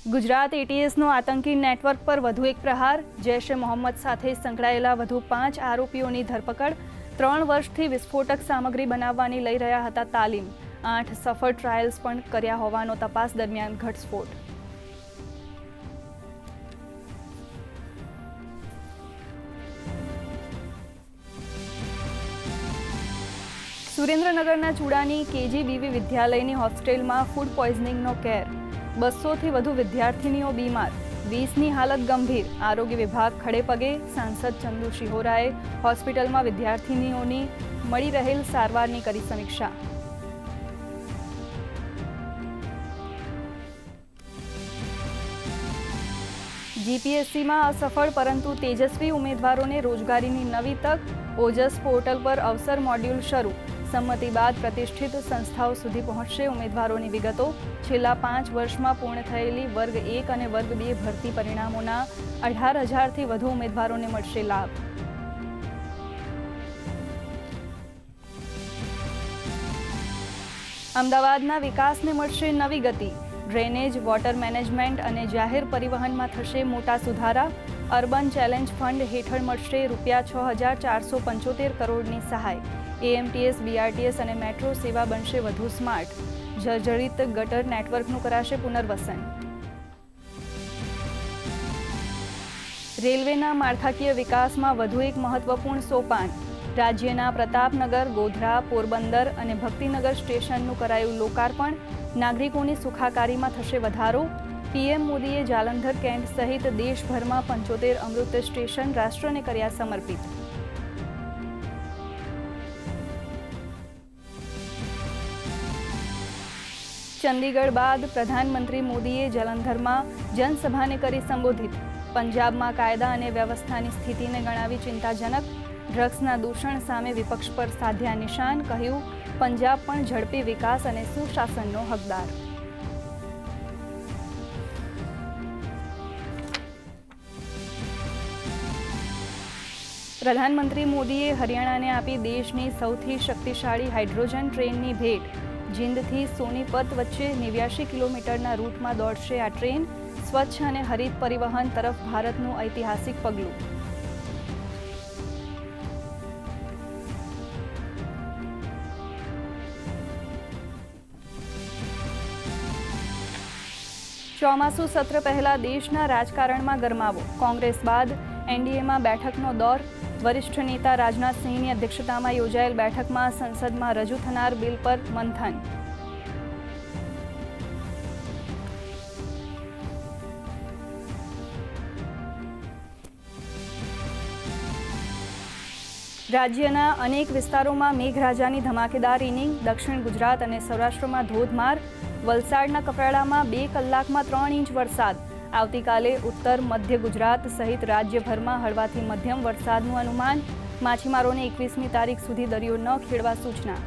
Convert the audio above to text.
ગુજરાત એટીએસનો આતંકી નેટવર્ક પર વધુ એક પ્રહાર। જૈશ એ મોહમ્મદ સાથે સંકળાયેલા વધુ 5 આરોપીઓની ધરપકડ। 3 વર્ષથી વિસ્ફોટક સામગ્રી બનાવવાની લઈ રહ્યા હતા તાલીમ। 8 સફળ ટ્રાયલ્સ પણ કર્યા હોવાનો તપાસ દરમિયાન ઘટસ્ફોટ। સુરેન્દ્રનગરના ચૂડાની કેજીબીવી વિદ્યાલયની હોસ્ટેલમાં ફૂડ પોઈઝનિંગનો કેર। 200થી વધુ વિદ્યાર્થીનીઓ બીમાર। 20ની હાલત ગંભીર। આરોગ્ય વિભાગ ખડે પગે। સાંસદ ચંદુ શિહોરાએ હોસ્પિટલમાં વિદ્યાર્થીનીઓની મળી રહેલ સારવારની કરી સમીક્ષા। જીપીએસસીમાં અસફળ પરંતુ તેજસ્વી ઉમેદવારોને રોજગારીની નવી તક। ઓજસ પોર્ટલ પર અવસર મોડ્યુલ શરૂ। સંમતિ બાદ પ્રતિષ્ઠિત સંસ્થાઓ સુધી પહોંચશે ઉમેદવારોની વિગતો। છેલ્લા 5 વર્ષમાં પૂર્ણ થયેલી વર્ગ 1 અને વર્ગ 2 ભરતી પરિણામોના 18,000થી વધુ ઉમેદવારોને મળશે લાભ। અમદાવાદના વિકાસને મળશે નવી ગતિ। ડ્રેનેજ, વોટર મેનેજમેન્ટ અને જાહેર પરિવહનમાં થશે મોટા સુધારા। અર્બન ચેલેન્જ ફંડ હેઠળ મળશે ₹6,475 કરોડની સહાય। એએમટીએસ, બીઆરટીએસ અને મેટ્રો સેવા બનશે વધુ સ્માર્ટ। જર્જરિત ગટર નેટવર્કનું કરાશે પુનર્વસન। રેલવેના માળખાકીય વિકાસમાં વધુ એક મહત્વપૂર્ણ સોપાન। રાજ્યના પ્રતાપનગર, ગોધરા, પોરબંદર અને ભક્તિનગર સ્ટેશનનું કરાયું લોકાર્પણ। નાગરિકોની સુખાકારીમાં થશે વધારો। પીએમ મોદીએ જાલંધર કેન્ટ સહિત દેશભરમાં 75 અમૃત સ્ટેશન રાષ્ટ્રને કર્યા સમર્પિત। ચંદીગઢ બાદ પ્રધાનમંત્રી મોદીએ જલંધરમાં જનસભાને કરી સંબોધિત। પંજાબમાં કાયદા અને વ્યવસ્થાની સ્થિતિને ગણાવી ચિંતાજનક। ડ્રગ્સના દૂષણ સામે વિપક્ષ પર સાધ્યા નિશાન। કહ્યું, પંજાબ પણ ઝડપી વિકાસ અને સુશાસનનો હકદાર। પ્રધાનમંત્રી મોદીએ હરિયાણાને આપી દેશની સૌથી શક્તિશાળી હાઇડ્રોજન ટ્રેનની ભેટ। જીંદથી સોનીપત વચ્ચે 89 કિલોમીટરના રૂટમાં દોડશે આ ટ્રેન। સ્વચ્છ અને હરિત પરિવહન તરફ ભારતનું ઐતિહાસિક પગલું। ચોમાસુ સત્ર પહેલા દેશના રાજકારણમાં ગરમાવો। કોંગ્રેસ બાદ એનડીએમાં બેઠકનો દોર। વરિષ્ઠ નેતા રાજનાથસિંહની અધ્યક્ષતામાં યોજાયેલ બેઠકમાં સંસદમાં રજૂ થનાર બિલ પર મંથન। રાજ્યના અનેક વિસ્તારોમાં મેઘરાજાની ધમાકેદાર ઇનિંગ। દક્ષિણ ગુજરાત અને સૌરાષ્ટ્રમાં ધોધમાર। વલસાડના કપરાડામાં 2 કલાકમાં 3 ઇંચ વરસાદ। આવતીકાલે ઉત્તર મધ્ય ગુજરાત સહિત રાજ્યભરમાં હળવાથી મધ્યમ વરસાદનું અનુમાન। માછીમારોને 21મી તારીખ સુધી દરિયો ન ખેડવા સૂચના।